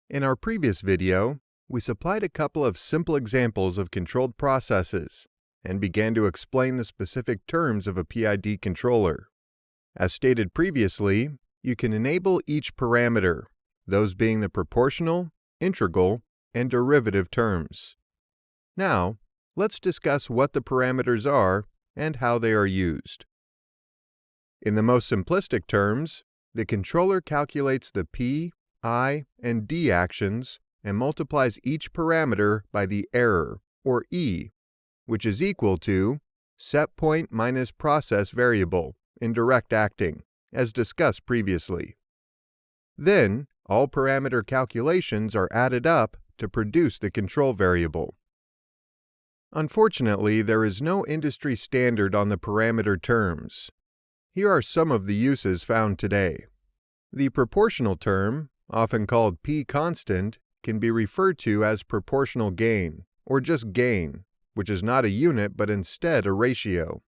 In our previous video, we supplied a couple of simple examples of controlled processes and began to explain the specific terms of a PID controller. As stated previously, you can enable each parameter, those being the proportional, integral, and derivative terms. Now, let's discuss what the parameters are and how they are used. In the most simplistic terms, the controller calculates the P, I, and D actions and multiplies each parameter by the error, or E, which is equal to set point minus process variable in direct acting, as discussed previously. Then, all parameter calculations are added up to produce the control variable. Unfortunately, there is no industry standard on the parameter terms. Here are some of the uses found today. The proportional term, often called P constant, can be referred to as proportional gain, or just gain, which is not a unit but instead a ratio.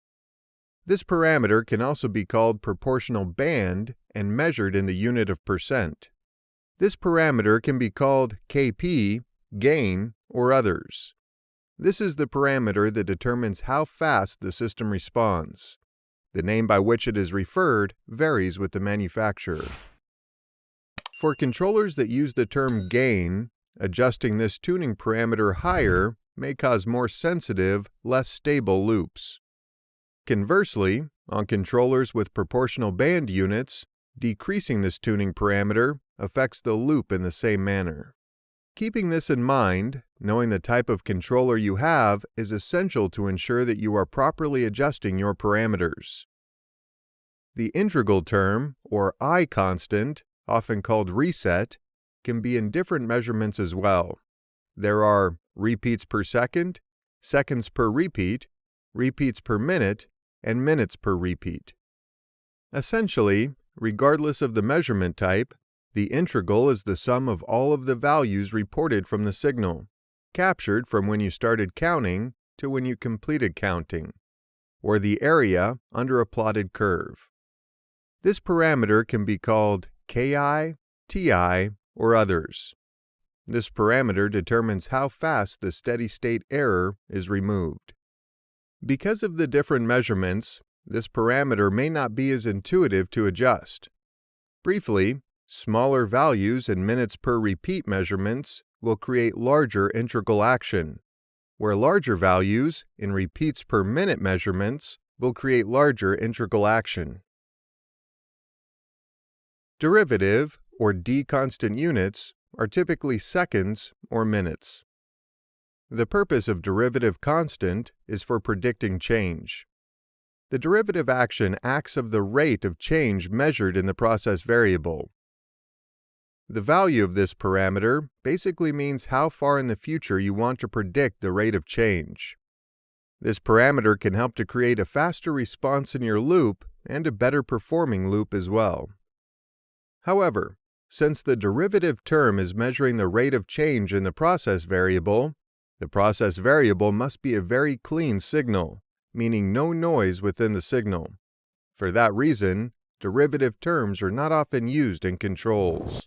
This parameter can also be called proportional band and measured in the unit of percent. This parameter can be called Kp, gain, or others. This is the parameter that determines how fast the system responds. The name by which it is referred varies with the manufacturer. For controllers that use the term gain, adjusting this tuning parameter higher may cause more sensitive, less stable loops. Conversely, on controllers with proportional band units, decreasing this tuning parameter affects the loop in the same manner. Keeping this in mind, knowing the type of controller you have is essential to ensure that you are properly adjusting your parameters. The integral term, or I constant, often called reset, can be in different measurements as well. There are repeats per second, seconds per repeat, repeats per minute, and minutes per repeat. Essentially, regardless of the measurement type, the integral is the sum of all of the values reported from the signal, captured from when you started counting to when you completed counting, or the area under a plotted curve. This parameter can be called Ki, Ti, or others. This parameter determines how fast the steady-state error is removed. Because of the different measurements, this parameter may not be as intuitive to adjust. Briefly, smaller values in minutes per repeat measurements will create larger integral action, where larger values in repeats per minute measurements will create larger integral action. Derivative, or D constant units, are typically seconds or minutes. The purpose of derivative constant is for predicting change. The derivative action acts of the rate of change measured in the process variable. The value of this parameter basically means how far in the future you want to predict the rate of change. This parameter can help to create a faster response in your loop and a better performing loop as well. However, since the derivative term is measuring the rate of change in the process variable must be a very clean signal, meaning no noise within the signal. For that reason, derivative terms are not often used in controls.